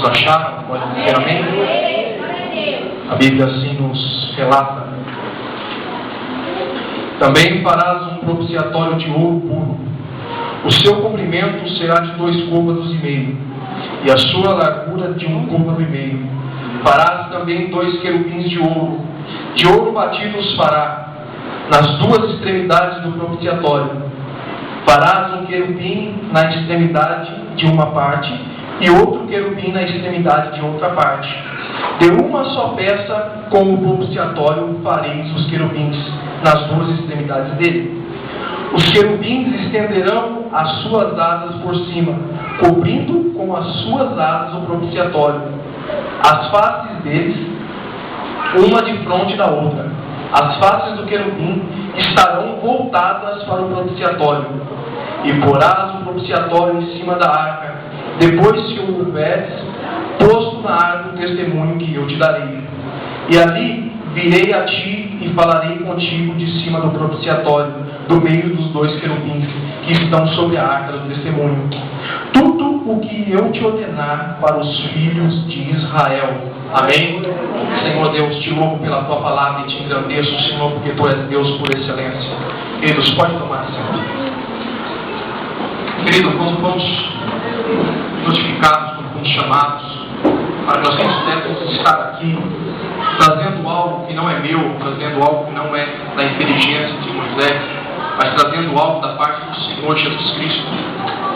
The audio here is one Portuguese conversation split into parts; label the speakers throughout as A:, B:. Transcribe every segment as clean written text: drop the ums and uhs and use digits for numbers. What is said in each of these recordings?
A: acharam? Pode dizer amém? A Bíblia assim nos relata. Também farás um propiciatório de ouro puro. O seu comprimento será de 2,5 côvados, e a sua largura de 1,5 côvado. Farás também 2 querubins de ouro batido os fará, nas 2 extremidades do propiciatório. Farás um querubim na extremidade de uma parte, e outro querubim na extremidade de outra parte. De uma só peça com o propiciatório fareis os querubins nas 2 extremidades dele. Os querubins estenderão as suas asas por cima, cobrindo com as suas asas o propiciatório. As faces deles, uma de frente da outra. As faces do querubim estarão voltadas para o propiciatório. E porás o propiciatório em cima da arca, depois que o houveres posto na arca o testemunho que eu te darei. E ali virei a ti e falarei contigo de cima do propiciatório, do meio dos 2 querubins que estão sobre a arca do testemunho. Tudo o que eu te ordenar para os filhos de Israel. Amém? Senhor Deus, te louvo pela tua palavra e te engrandeço, Senhor, porque tu és Deus por excelência. Queridos, pode tomar assento. Querido, quando fomos notificados, quando fomos chamados para que nós pudéssemos estar aqui, trazendo algo que não é meu, trazendo algo que não é da inteligência de Moisés, mas trazendo algo da parte do Senhor Jesus Cristo,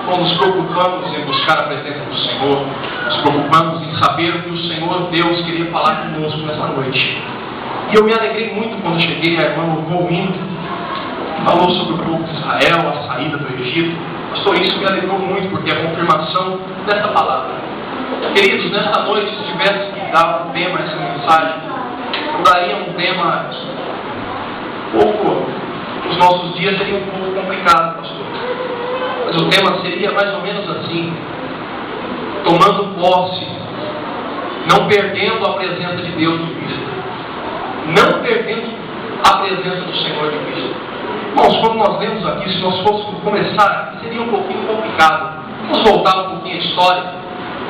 A: quando nos preocupamos em buscar a presença do Senhor, nos preocupamos em saber o que o Senhor Deus queria falar conosco nessa noite. E eu me alegrei muito quando cheguei, a irmã louvou o hino, falou sobre o povo de Israel, a saída do Egito. Pastor, isso me alegrou muito, porque é a confirmação dessa palavra. Queridos, nesta noite, se tivesse que dar um tema a essa mensagem, eu daria um tema pouco, os nossos dias seria um pouco complicado, pastor. Mas o tema seria mais ou menos assim: tomando posse, não perdendo a presença de Deus de vista. Não perdendo a presença do Senhor de vista. Irmãos, quando nós vemos aqui, se nós fôssemos começar, seria um pouquinho complicado. Vamos voltar um pouquinho à história.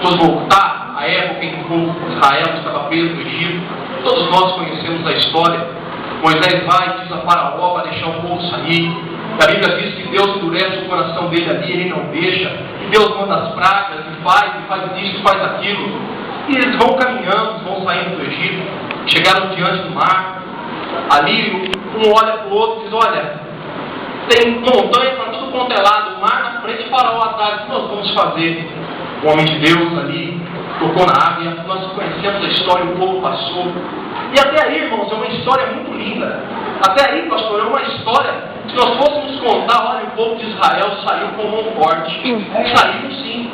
A: Vamos voltar à época em que o povo de Israel estava preso no Egito. Todos nós conhecemos a história. Moisés vai e diz a Faraó para deixar o povo sair. A Bíblia diz que Deus endurece o coração dele ali, ele não deixa. E Deus manda as pragas, e faz isso, e faz aquilo. E eles vão caminhando, vão saindo do Egito. Chegaram diante do mar. Ali um olha para o outro e diz: olha, tem montanha para tudo quanto é lado, o mar na frente e Faraó atrás. O que nós vamos fazer? O homem de Deus ali tocou na água, e nós conhecemos a história, o povo passou. E até aí, irmãos, é uma história muito linda. Até aí, pastor, é uma história, se nós fôssemos contar, olha, o povo de Israel saiu com mão forte. Saíram sim.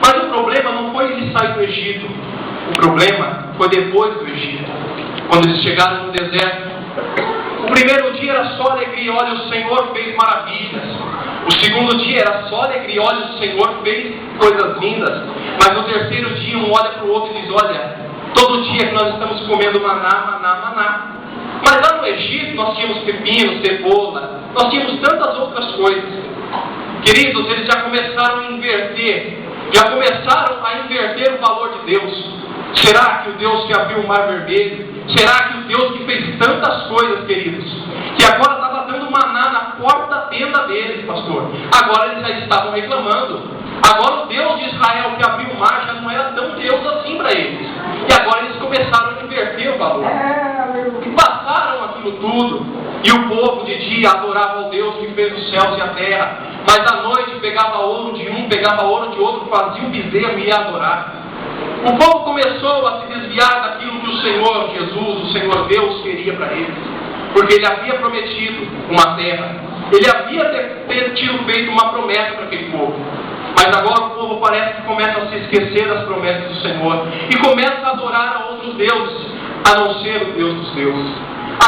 A: Mas o problema não foi ele sair do Egito. O problema foi depois do Egito. Quando eles chegaram no deserto. O primeiro dia era só alegria, olha, o Senhor fez maravilhas. O segundo dia era só alegria, olha, o Senhor fez coisas lindas. Mas no terceiro dia, um olha para o outro e diz: olha, todo dia que nós estamos comendo maná, maná, maná. Mas lá no Egito nós tínhamos pepino, cebola, nós tínhamos tantas outras coisas. Queridos, eles já começaram a inverter o valor de Deus. Será que o Deus que abriu o mar vermelho, será que o Deus que fez tantas coisas, queridos, que agora estava dando maná na porta da tenda deles, pastor, agora eles já estavam reclamando. Agora o Deus de Israel que abriu o mar já não era tão Deus assim para eles. E agora eles começaram a inverter o valor. E passaram aquilo tudo. E o povo de dia adorava o Deus que fez os céus e a terra. Mas à noite pegava ouro de um, pegava ouro de outro, fazia um bezerro e ia adorar. O povo começou a se desviar daquilo que o Senhor Jesus, o Senhor Deus, queria para eles. Porque Ele havia prometido uma terra. Ele havia feito uma promessa para aquele povo. Mas agora o povo parece que começa a se esquecer das promessas do Senhor. E começa a adorar a outros deuses, a não ser o Deus dos deuses.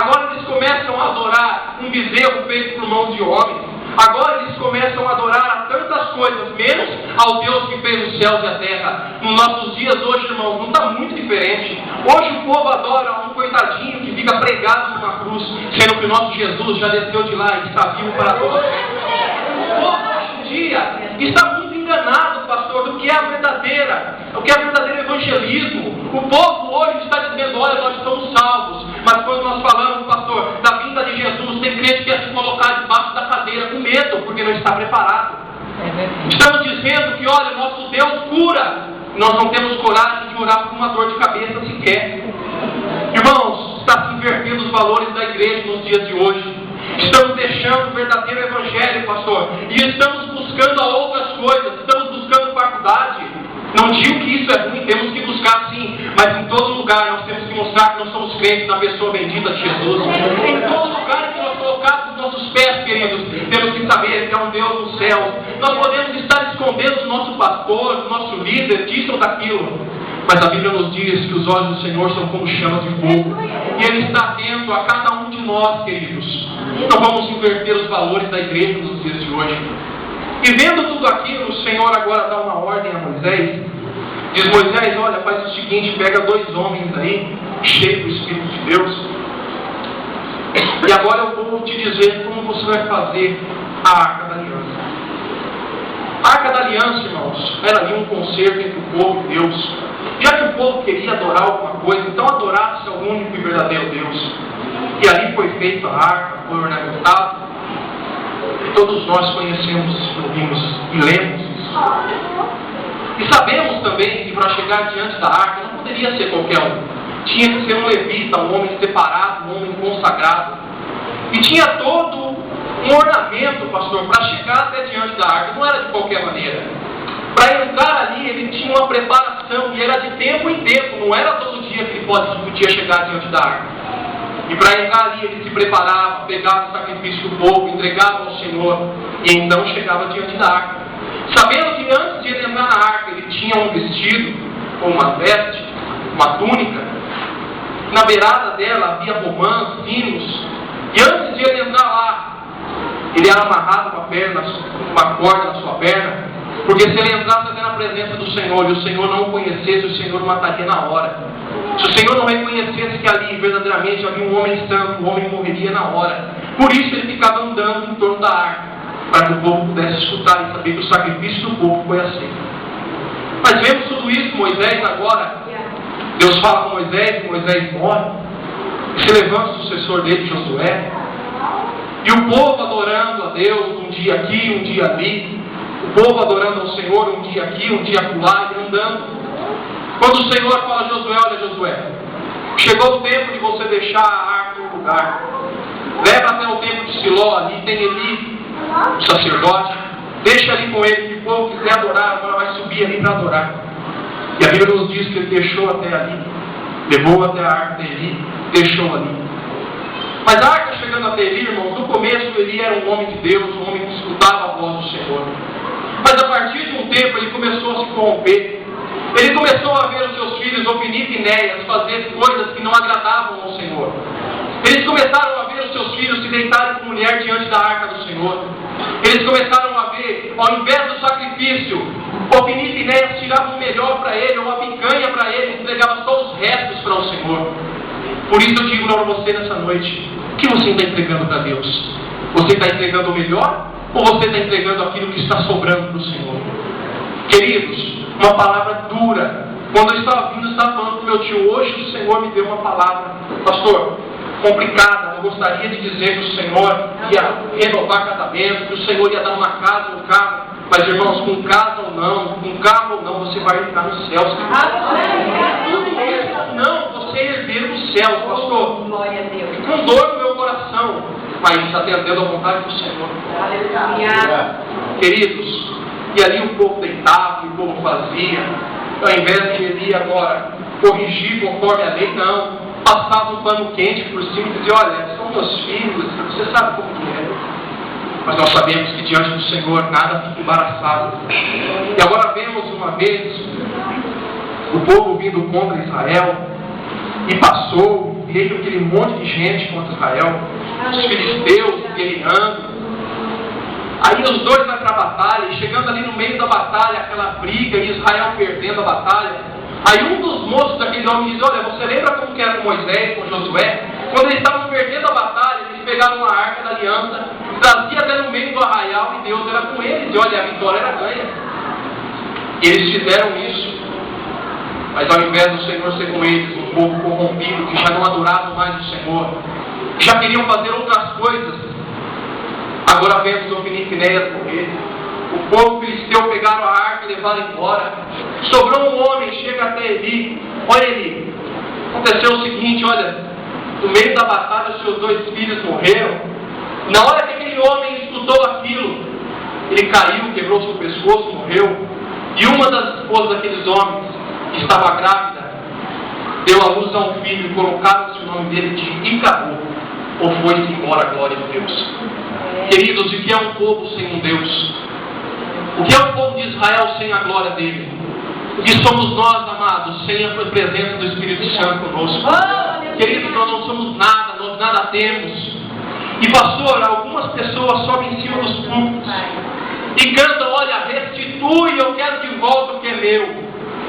A: Agora eles começam a adorar um bezerro feito por mãos de homens. Agora eles começam a adorar a tantas coisas, menos ao Deus que fez os céus e a terra. Nos nossos dias hoje, irmãos, não está muito diferente. Hoje o povo adora um coitadinho que fica pregado numa cruz, sendo que o nosso Jesus já desceu de lá e está vivo para todos. O povo hoje em dia está muito enganado, pastor, do que é a verdadeira, o que é o verdadeiro evangelismo. O povo hoje está dizendo, olha, nós somos salvos. Mas quando nós falamos, pastor, da vinda de Jesus, tem crente que quer se colocar debaixo da cadeira com medo, porque não está preparado. Estamos dizendo que, olha, nosso Deus cura. Nós não temos coragem de orar por uma dor de cabeça sequer. Irmãos, está se invertendo os valores da igreja nos dias de hoje. Estamos deixando o verdadeiro evangelho, pastor, e estamos buscando a outras coisas. Estamos buscando faculdade. Não digo que isso é ruim, temos que buscar sim, mas em todo lugar nós temos que mostrar que nós somos crentes na pessoa bendita de Jesus. Em todo lugar que nós colocamos os nossos pés, queridos, temos que saber que é um Deus do céu. Nós podemos estar escondendo o nosso pastor, o nosso líder, disso ou daquilo, mas a Bíblia nos diz que os olhos do Senhor são como chamas de fogo, e Ele está atento a cada um de nós, queridos. Então vamos inverter os valores da igreja nos dias de hoje. E vendo tudo aquilo, o Senhor agora dá uma ordem a Moisés. Diz: Moisés, olha, faz o seguinte, pega 2 homens aí, cheios do Espírito de Deus, e agora eu vou te dizer como você vai fazer a Arca da Aliança. A Arca da Aliança, irmãos, era ali um concerto entre o povo e Deus. Já que o povo queria adorar alguma coisa, então adorasse ao único e verdadeiro Deus. E ali foi feita a arca, foi ornamentado. Todos nós conhecemos, ouvimos e lemos isso. E sabemos também que para chegar diante da arca não poderia ser qualquer um. Tinha que ser um levita, um homem separado, um homem consagrado. E tinha todo um ornamento, pastor, para chegar até diante da arca. Não era de qualquer maneira. Para entrar ali, ele tinha uma preparação, e era de tempo em tempo. Não era todo dia que ele podia chegar diante da arca. E para entrar ali, ele se preparava, pegava o sacrifício do povo, entregava ao Senhor, e então chegava diante da arca. Sabendo que antes de ele entrar na arca, ele tinha um vestido, ou uma veste, uma túnica. Na beirada dela havia romãs, sinos, e antes de ele entrar lá, ele era amarrado uma corda na sua perna, porque se ele entrasse até na presença do Senhor, e o Senhor não o conhecesse, o Senhor o mataria na hora. Se o Senhor não reconhecesse que ali verdadeiramente havia um homem santo, o homem morreria na hora. Por isso ele ficava andando em torno da arca, para que o povo pudesse escutar e saber que o sacrifício do povo foi aceito. Mas vemos tudo isso, Moisés agora, Deus fala com Moisés, Moisés morre, se levanta o sucessor dele, Josué, e o povo adorando a Deus, um dia aqui, um dia ali, o povo adorando ao Senhor, um dia aqui, um dia acolá, e andando. Quando o Senhor fala a Josué, olha Josué, chegou o tempo de você deixar a arca no lugar. Leva até o templo de Siló, ali tem Eli, o sacerdote. Deixa ali com ele, que o povo quiser adorar, agora vai subir ali para adorar. E a Bíblia nos diz que ele deixou até ali, levou até a arca de Eli, deixou ali. Mas a arca chegando até Eli, irmãos, no começo Eli era um homem de Deus, um homem que escutava a voz do Senhor. Mas a partir de um tempo ele começou a se corromper. Ele começou a ver os seus filhos, Ofni e Finéias, fazer coisas que não agradavam ao Senhor. Eles começaram a ver os seus filhos se deitarem com mulher diante da arca do Senhor. Eles começaram a ver, ao invés do sacrifício, Ofni e Finéias tiravam o melhor para ele, ou a picanha para ele, entregavam só os restos para o Senhor. Por isso eu digo para você nessa noite, o que você está entregando para Deus? Você está entregando o melhor, ou você está entregando aquilo que está sobrando para o Senhor? Queridos, uma palavra dura. Quando eu estava vindo, eu estava falando com meu tio, hoje o Senhor me deu uma palavra, pastor, complicada. Eu gostaria de dizer que o Senhor ia renovar casamento, que o Senhor ia dar uma casa, um carro. Mas irmãos, com casa ou não, com carro ou não, você vai entrar nos céus. Tudo isso ou não, você é herdeiro dos céus, pastor. Com dor no meu coração, mas atendendo à vontade do Senhor. Queridos, e ali o povo deitava, o povo fazia. Ao invés de ele agora corrigir conforme a lei, não. Passava um pano quente por cima e dizia, olha, são meus filhos, você sabe como que é. Mas nós sabemos que diante do Senhor nada fica embaraçado. E agora vemos uma vez o povo vindo contra Israel, e passou, veio aquele monte de gente contra Israel, os filisteus guerreando. Aí os dois vão para a batalha, e chegando ali no meio da batalha, aquela briga, e Israel perdendo a batalha. Aí um dos moços daquele homem diz, olha, você lembra como que era com Moisés, com Josué? Quando eles estavam perdendo a batalha, eles pegaram uma arca da aliança, trazia até no meio do arraial, e Deus era com eles, e olha, a vitória era ganha. E eles fizeram isso. Mas ao invés do Senhor ser com eles, um povo corrompido, que já não adorava mais o Senhor, que já queriam fazer outras coisas, agora vemos Ofni e Finéias morrer. O povo filisteu pegaram a arca e levaram embora. Sobrou um homem, chega até Eli. Olha, Eli, aconteceu o seguinte, olha, no meio da batalha os seus 2 filhos morreram. Na hora que aquele homem escutou aquilo, ele caiu, quebrou seu pescoço, morreu. E uma das esposas daqueles homens, que estava grávida, deu à luz a um filho e colocaram-se o nome dele de Icabô, ou foi-se embora a glória de Deus. Queridos, o que é um povo sem um Deus? O que é o povo de Israel sem a glória dele? O que somos nós, amados, sem a presença do Espírito Santo conosco? Queridos, nós não somos nada, nós nada temos. E pastor, algumas pessoas sobem em cima dos púlpitos e cantam, olha, restitui, eu quero de volta o que é meu.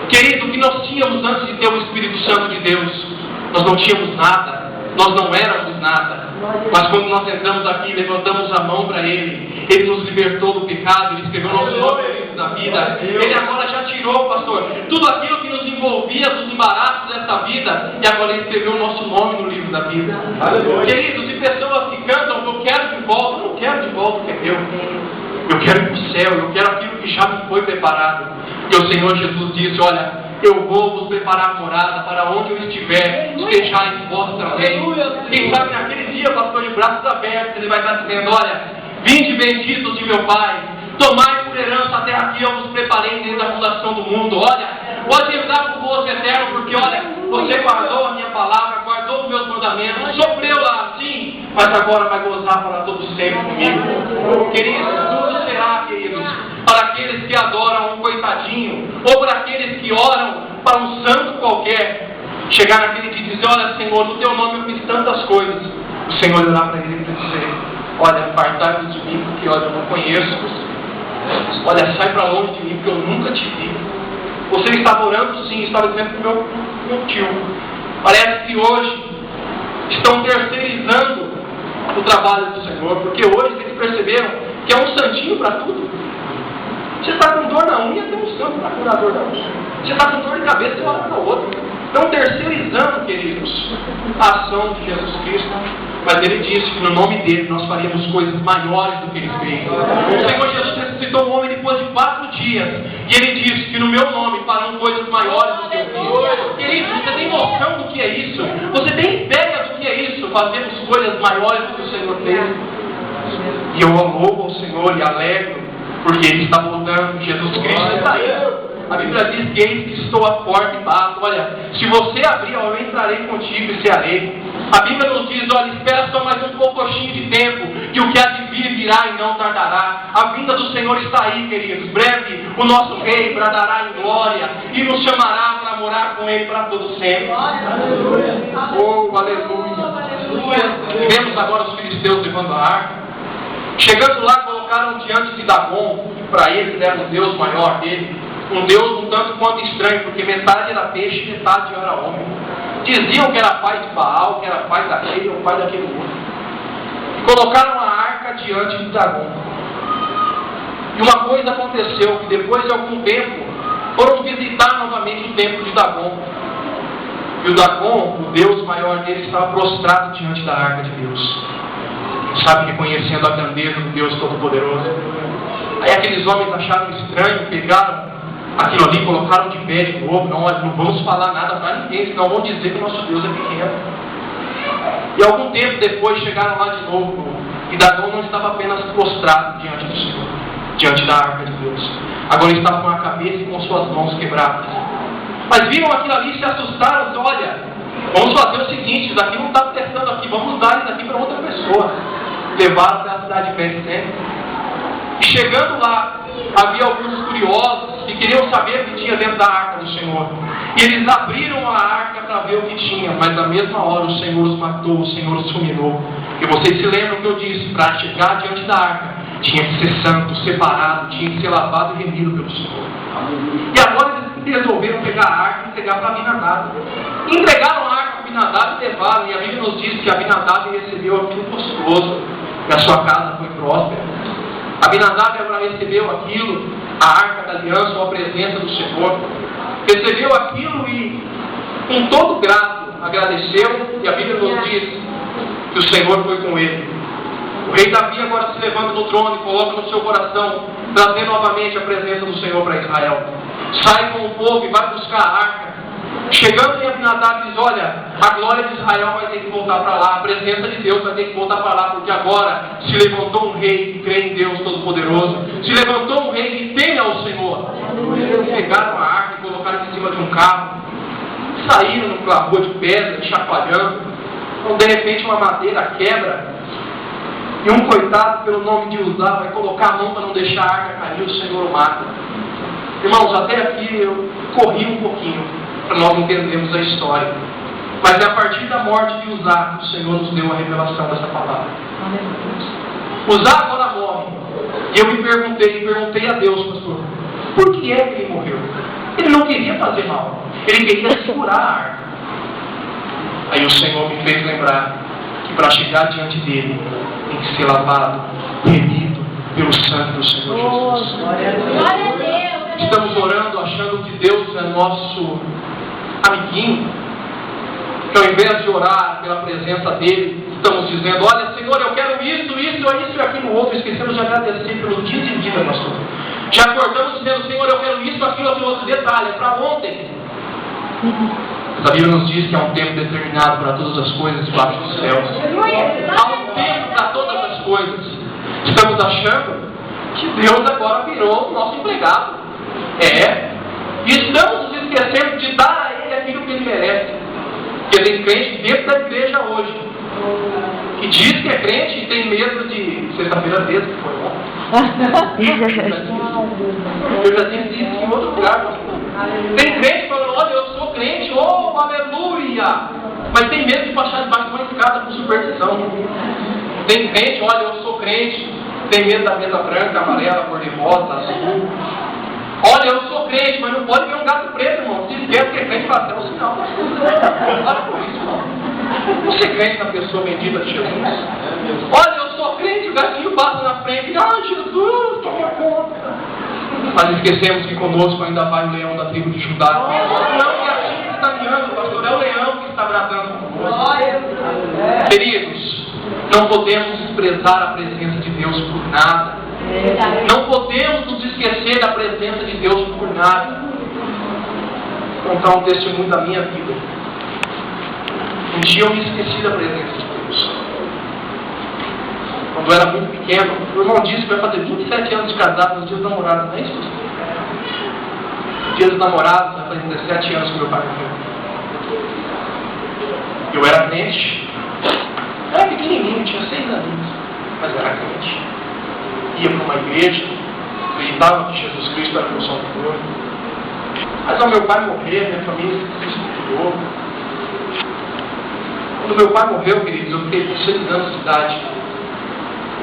A: Querido, o que nós tínhamos antes de ter o Espírito Santo de Deus? Nós não tínhamos nada, nós não éramos nada. Mas quando nós entramos aqui, levantamos a mão para Ele, Ele nos libertou do pecado, Ele escreveu nosso nome no livro da vida. Ele agora já tirou, pastor, tudo aquilo que nos envolvia dos embaraços dessa vida, e agora Ele escreveu o nosso nome no livro da vida. Queridos, e pessoas que cantam, eu quero de volta, eu não quero de volta o que é meu. Eu quero ir para o céu, eu quero aquilo que já me foi preparado. E o Senhor Jesus disse, olha, eu vou vos preparar morada para onde eu estiver, estejais vós também. Quem sabe naquele dia, pastor, de braços abertos, Ele vai estar dizendo, olha, vinde benditos de meu Pai, tomai por herança a terra que eu vos preparei desde a fundação do mundo. Olha, pode entrar com o gozo eterno, porque olha, você guardou a minha palavra, guardou os meus mandamentos, sofreu lá assim, mas agora vai gozar para todos sempre comigo. Queridos, tudo será, queridos, para aqueles que adoram um coitadinho, ou para aqueles que oram para um santo qualquer, chegar naquele dia e dizer, olha, Senhor, no teu nome eu fiz tantas coisas. O Senhor olhar para ele e dizer, olha, apartai-vos de mim, porque olha, eu não conheço você. Olha, sai para longe de mim, porque eu nunca te vi. Você estava orando sim, estava dizendo para o meu tio. Parece que hoje estão terceirizando o trabalho do Senhor, porque hoje eles perceberam que é um santinho para tudo. Você está com dor na unha, tem um santo para curar a dor da unha. Você está com dor de cabeça, você olha para o outro. Estão terceirizando, queridos, a ação de Jesus Cristo. Mas Ele disse que no nome dEle nós faríamos coisas maiores do que Ele fez. O Senhor Jesus ressuscitou um homem depois de 4 dias. E Ele disse que no meu nome farão coisas maiores do que eu fiz. Queridos, você tem noção do que é isso? Você tem ideia do que é isso? Fazemos coisas maiores do que o Senhor fez. E eu louvo ao Senhor e alegro, porque Ele está voltando. Jesus Cristo está aí. A Bíblia diz que eis que estou à porta e bato. Olha, se você abrir, eu entrarei contigo e cearei. A Bíblia nos diz, olha, espera só mais um pouquinho de tempo, que o que há de vir virá e não tardará. A vinda do Senhor está aí, queridos. Breve, o nosso Rei bradará em glória e nos chamará para morar com Ele para todo sempre. Aleluia. Oh, aleluia. Vemos agora os filisteus levando a arca. Chegando lá, colocaram diante de Dagon, para eles era o Deus maior dele. Um Deus um tanto quanto estranho, porque metade era peixe e metade era homem. Diziam que era pai de Baal, que era pai daquele ou pai daquele outro. E colocaram a arca diante de Dagon. E uma coisa aconteceu, que depois de algum tempo, foram visitar novamente o templo de Dagon. E o Dagon, o Deus maior dele, estava prostrado diante da arca de Deus. Sabe, reconhecendo a grandeza do Deus Todo-Poderoso. Aí aqueles homens acharam estranho, pegaram aquilo ali, colocaram de pé de novo. Não vamos falar nada para ninguém, senão vão dizer que o nosso Deus é pequeno. E algum tempo depois chegaram lá de novo, e Dagon não estava apenas prostrado diante do Senhor, diante da arca de Deus. Agora ele estava com a cabeça e com suas mãos quebradas. Mas viram aquilo ali e se assustaram. Então, olha, vamos fazer o seguinte, isso aqui não está testando aqui, vamos dar isso aqui para outra pessoa. Levaram até a cidade de Bet-Semes. E chegando lá, havia alguns curiosos que queriam saber o que tinha dentro da arca do Senhor. E eles abriram a arca para ver o que tinha, mas na mesma hora o Senhor os matou, o Senhor os fulminou. E vocês se lembram que eu disse, para chegar diante da arca, tinha que ser santo, separado, tinha que ser lavado e remido pelo Senhor. E agora eles resolveram pegar a arca e entregar para Abinadab. Entregaram a arca para Abinadab e levaram, e a Bíblia nos diz que Abinadab recebeu aquilo com esposo, e a sua casa foi próspera. Abinadab agora recebeu aquilo, a arca da aliança, ou a presença do Senhor. recebeu aquilo e, com todo grato, agradeceu, e a Bíblia nos diz que o Senhor foi com ele. O rei Davi agora se levanta do trono e coloca no seu coração trazer novamente a presença do Senhor para Israel. Sai com o povo e vai buscar a arca. Chegando em Abinadab, diz: olha, a glória de Israel vai ter que voltar para lá, a presença de Deus vai ter que voltar para lá, porque agora se levantou um rei que crê em Deus Todo-Poderoso, se levantou um rei que teme ao Senhor. Eles pegaram a arca e colocaram em cima de um carro, saíram no clamor de pedra, chacoalhando. Então, de repente, uma madeira quebra, e um coitado, pelo nome de Uzá, vai colocar a mão para não deixar a arca cair, o Senhor o mata. Irmãos, até aqui eu corri um pouquinho, para nós entendermos a história. Mas é a partir da morte de Uzá que o Senhor nos deu a revelação dessa palavra. Uzá agora morre. E eu me perguntei a Deus, pastor, por que é que ele morreu? Ele não queria fazer mal, ele queria segurar a arca. Aí o Senhor me fez lembrar que para chegar diante dele tem que ser lavado, remido pelo sangue do Senhor Jesus.
B: Glória a Deus.
A: Estamos orando achando que Deus é nosso amiguinho, que ao invés de orar pela presença dele, estamos dizendo: olha, Senhor, eu quero isso e aquilo outro. Esquecemos de agradecer pelo dia de vida, pastor. Já acordamos dizendo: Senhor, eu quero isso, aquilo outro. Detalhe, é para ontem. A Bíblia nos diz que há um tempo determinado para todas as coisas debaixo dos céus. Há um tempo para todas as coisas. Estamos achando que Deus agora virou o nosso empregado. E estamos nos esquecendo de dar a Ele aquilo que Ele merece. Porque tem crente dentro da igreja hoje que diz que é crente e tem medo de sexta-feira mesmo, que foi bom. Eu já disse isso em outro lugar. Tem crente falando: olha, eu sou crente, oh, aleluia! Mas tem medo de passar debaixo de uma escada por superstição. Tem crente: olha, eu sou crente, tem medo da mesa branca, amarela, cor-de-rosa, azul. Olha, eu sou crente, mas não pode ver um gato preto, irmão. Se esquece que é crente, fala: é um sinal. Para com isso, irmão. Não ser crente na pessoa bendita de Jesus. Olha, eu sou crente, o gatinho passa na frente. Jesus, toma conta. Mas esquecemos que conosco ainda vai o leão da tribo de Judá. Não é o gatinho que está guiando, pastor, é o leão que está bradando conosco. Queridos, não podemos desprezar a presença de Deus por nada. Não podemos nos esquecer da presença de Deus por nada. Vou contar um testemunho da minha vida. Um dia eu me esqueci da presença de Deus. Quando eu era muito pequeno, o irmão disse que vai fazer 27 anos de casado nos dias dos namorados, não é isso? Nos dias dos namorados, vai fazer 17 anos que meu pai morreu. Eu era crente, era pequenininho, tinha 6 anos, mas era crente. Ia para uma igreja, acreditava que Jesus Cristo era o meu Salvador. Mas ao meu pai morrer, minha família se estruturou. Quando meu pai morreu, queridos, eu fiquei com 6 anos de idade.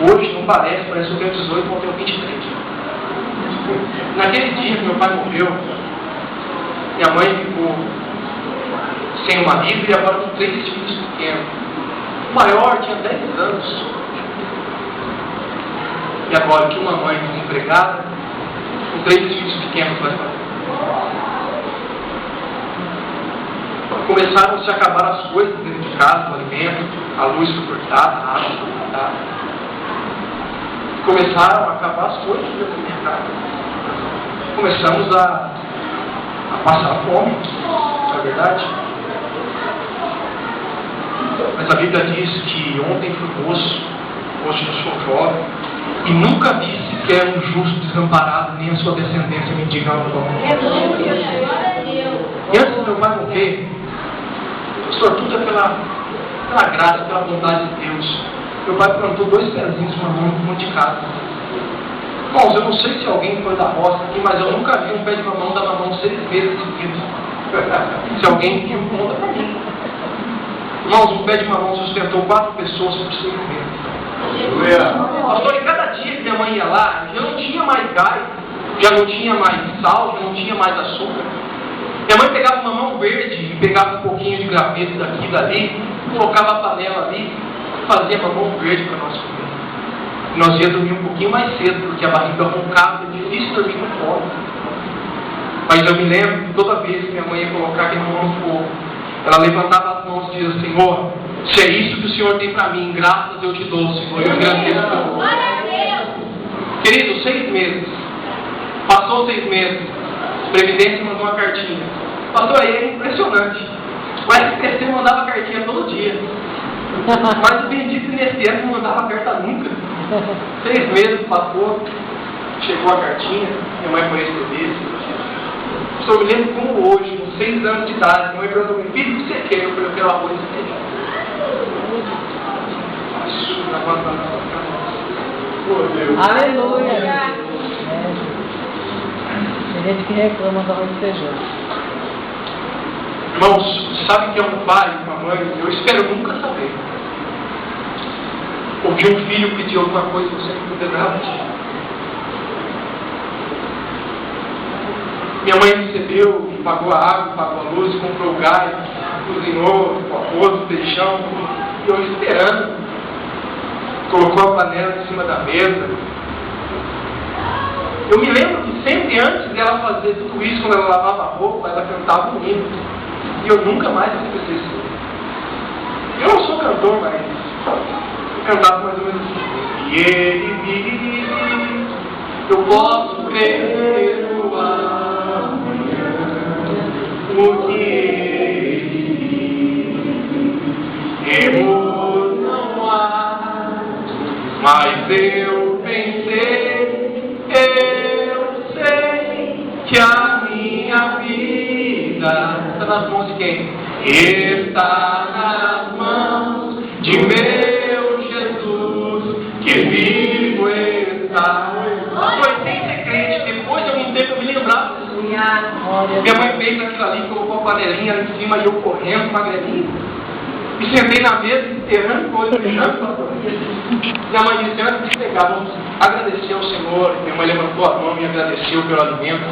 A: Hoje não parece que eu tenho 18, vou ter 23. Naquele dia que meu pai morreu, minha mãe ficou sem o marido e agora com 3 filhos pequenos. O maior tinha 10 anos. E agora que uma mãe desempregada, com 3 filhos pequenos vai fazer. Começaram a se acabar as coisas dentro de casa, o alimento, a luz foi cortada, a água foi cortada. Começaram a acabar as coisas dentro da minha casa. Começamos a passar fome, não é verdade? Mas a Bíblia diz que ontem fui moço, hoje eu sou jovem, e nunca vi sequer um justo desamparado, nem a sua descendência mendigar o pão. E antes do meu pai morrer, pastor, tudo é pela graça, pela bondade de Deus. Meu pai plantou 2 pezinhos de mamão em um monte de casa. Irmãos, eu não sei se alguém foi da roça aqui, mas eu nunca vi um pé de mamão dar mamão 6 meses seguidos. Se alguém viu, conta pra mim. Irmãos, um pé de mamão sustentou 4 pessoas por 6 meses. Pastor, e cada dia que minha mãe ia lá, já não tinha mais gás, já não tinha mais sal, já não tinha mais açúcar. Minha mãe pegava um mamão verde e pegava um pouquinho de graveto daqui e dali, colocava a panela ali, fazia mamão verde para nós comer. E nós ia dormir um pouquinho mais cedo, porque a barriga roncava, é difícil dormir com fome. Mas eu me lembro que toda vez que minha mãe ia colocar aquele mão no fogo, ela levantava as mãos e dizia: Senhor, se é isso que o Senhor tem para mim, graças eu te dou, Senhor, eu agradeço o teu nome. Querido, 6 meses. Passou 6 meses. Previdência mandou uma cartinha. Pastor, aí é impressionante. O SPC mandava cartinha todo dia. Mas o bendito INSS não mandava carta nunca. 6 meses passou, chegou a cartinha, minha mãe foi receber. Eu me lembro como hoje, com 6 anos de idade, minha mãe perguntou: filho, o que você quer? Eu falei: eu quero arroz e feijão.
C: Aleluia! Tem gente que reclama do arroz e feijão.
A: Irmãos, sabe que é um pai e uma mãe? Eu espero nunca saber. Ouvir um filho pedir alguma coisa que você não poderá pedir. Minha mãe recebeu, pagou a água, pagou a luz, comprou o gás, cozinhou o arroz, o feijão, e eu esperando. Colocou a panela em cima da mesa. Eu me lembro que sempre antes dela fazer tudo isso, quando ela lavava a roupa, ela cantava um hino. E eu nunca mais esqueci isso. Eu não sou cantor, mas eu cantava mais ou menos assim. E ele vive, eu posso crer no amanhã, o que ele vive. Erro não há, mas eu pensei, eu sei que a minha vida está nas mãos de quem? Está nas mãos de meu Jesus, que vivo está. Eu sem ser crente, depois de algum tempo eu me lembrava. Minha mãe fez aquilo ali, colocou a panelinha ali em cima e eu correndo, magrelinho. E sentei na mesa, enterrando coisa, beijando. Minha mãe disse: antes de pegar, vamos agradecer ao Senhor. Minha mãe levantou a mão e agradeceu pelo alimento.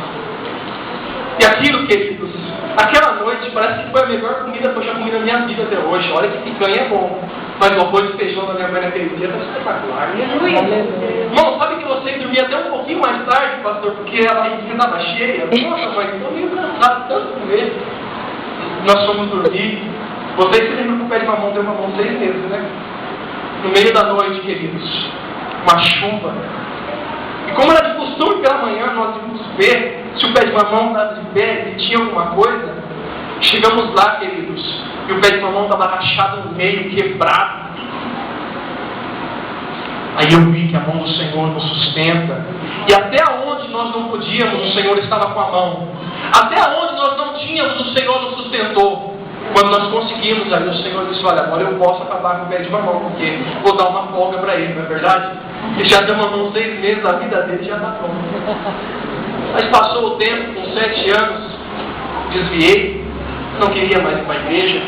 A: E aquilo, queridos, aquela noite parece que foi a melhor comida que eu já comi na minha vida até hoje. Olha que picanha é bom. Mas o arroz e feijão da minha mãe naquele dia foi espetacular. Irmão, sabe que você dormia até um pouquinho mais tarde, pastor, porque a barriguinha estava cheia? Nossa, mãe, estou meio cansado, tanto comer. Nós fomos dormir. Vocês se lembram que o pé de mamão deu mamão 6 meses, né? No meio da noite, queridos, uma chuva. E como era de costume pela manhã, nós íamos ver se o pé de mamão estava de pé, se tinha alguma coisa. Chegamos lá, queridos, e o pé de mamão estava rachado no meio, quebrado. Aí eu vi que a mão do Senhor nos sustenta. E até onde nós não podíamos, o Senhor estava com a mão. Até onde nós não tínhamos, o Senhor nos sustentou. Quando nós conseguimos, aí o Senhor disse: olha, agora eu posso acabar com o pé de mamão, porque vou dar uma folga para ele, não é verdade? Ele já deu mamão 6 meses, a vida dele já está pronta. Mas passou o tempo, com 7 anos, desviei, não queria mais ir para a igreja,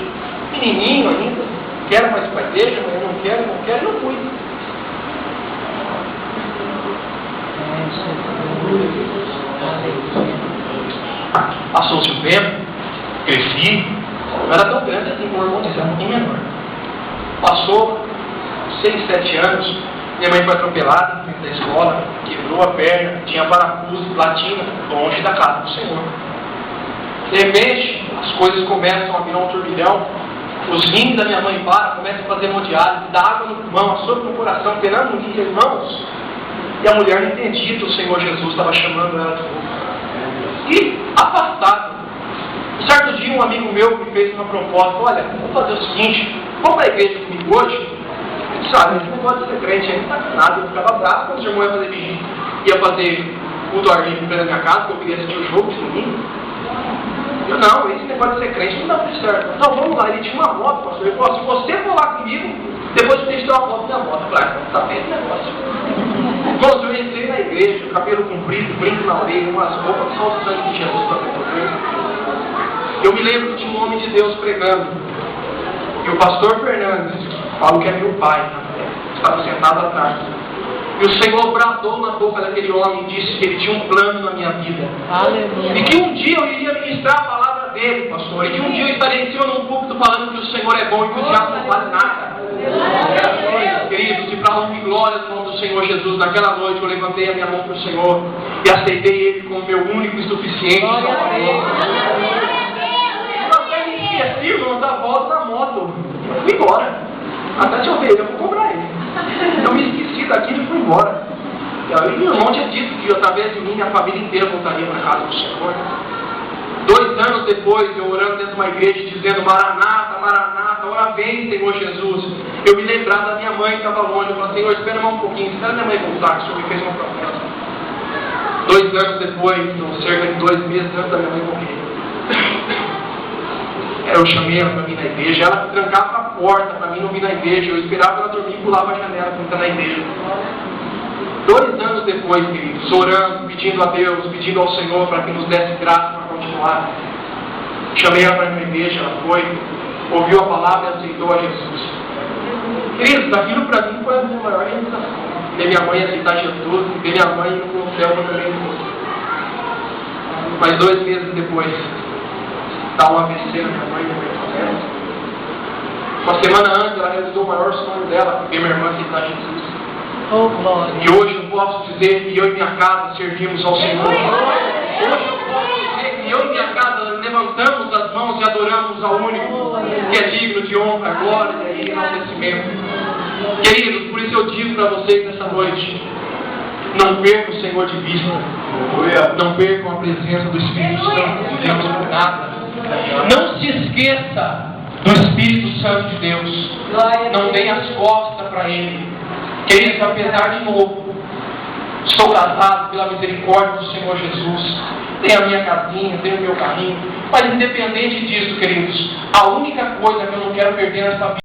A: menininho ainda, quero mais ir para a igreja, mas eu não quero, não fui. Passou-se o tempo, cresci, não era tão grande assim como o irmão disse, era um pouquinho menor. Passou 6, 7 anos, minha mãe foi atropelada dentro da escola, quebrou a perna, tinha parafuso, platina, longe da casa do Senhor. De repente, as coisas começam a virar um turbilhão, os rins da minha mãe param, começam a fazer hemodiálise, dá água no pulmão, açúcar no coração, penando nos irmãos. E a mulher não entendia que o Senhor Jesus estava chamando ela de novo. E afastado. Um certo dia, um amigo meu me fez uma proposta: olha, vamos fazer o seguinte, vamos para a igreja comigo hoje? Eu disse: olha, esse negócio de ser crente aí não está com nada. Eu ficava bravo quando o irmão ia fazer culto ao ar livre na minha casa, porque eu queria assistir o jogo de domingo. Eu: não, esse negócio de ser crente não dá muito certo. Então vamos lá. Ele tinha uma moto, pastor. Ele falou: se você for lá comigo, depois você tem que ter uma moto da moto. Eu falei: tá bem esse negócio. Irmãos, eu entrei na igreja, cabelo comprido, brinco na orelha, umas roupas, só o sangue de Jesus para proteger. Eu me lembro que tinha um homem de Deus pregando. E o pastor Fernandes, falo que é meu pai, estava sentado atrás. E o Senhor bradou na boca daquele homem e disse que ele tinha um plano na minha vida.
C: Aleluia.
A: E que um dia eu iria ministrar a palavra dele, pastor. E que um dia eu estaria em cima num púlpito falando que o Senhor é bom e que o diabo não vale nada. Queridos, e para a honra e glória do nome do Senhor Jesus, naquela noite eu levantei a minha mão para o Senhor e aceitei Ele como meu único e suficiente Salvador. Eu até me esqueci, vou dar a volta na moto. Eu fui embora. Até se eu ver, eu vou cobrar ele. Eu me esqueci daquilo e fui embora. E aí meu irmão tinha dito que através de mim a família inteira voltaria para a casa do Senhor. 2 anos depois, eu orando dentro de uma igreja, dizendo: Maranata, Maranata, ora vem, Senhor Jesus. Eu me lembrava da minha mãe que estava longe. Eu falei: Senhor, espera mais um pouquinho, espera minha mãe voltar, que o Senhor me fez uma promessa. 2 anos depois, cerca de 2 meses antes da minha mãe morrer, eu chamei ela para mim na igreja. Ela trancava a porta para mim não vir na igreja. Eu esperava ela dormir e pulava a janela para entrar na igreja. 2 anos depois, queridos, orando, pedindo a Deus, pedindo ao Senhor para que nos desse graça para continuar. Chamei ela para a igreja, ela foi, ouviu a palavra e aceitou a Jesus. Queridos, aquilo para mim foi a minha maior realização. Ver minha mãe aceitar Jesus, ver minha mãe ir para o céu também. Mas 2 meses depois, dá um AVC na minha mãe, uma semana antes, ela realizou o maior sonho dela, ver minha irmã aceitar Jesus.
C: Oh, glória.
A: E hoje eu posso dizer que eu e minha casa servimos ao Senhor. Hoje eu posso dizer que eu e minha casa levantamos as mãos e adoramos ao único que é digno de honra, glória e enaltecimento. Queridos, por isso eu digo para vocês nessa noite: não percam o Senhor de vista. Não percam a presença do Espírito Santo de Deus por nada. Não se esqueça do Espírito Santo de Deus. Não dê as costas para Ele. Queridos, apesar de novo, estou casado pela misericórdia do Senhor Jesus, tenho a minha casinha, tenho o meu carrinho, mas independente disso, queridos, a única coisa que eu não quero perder nessa vida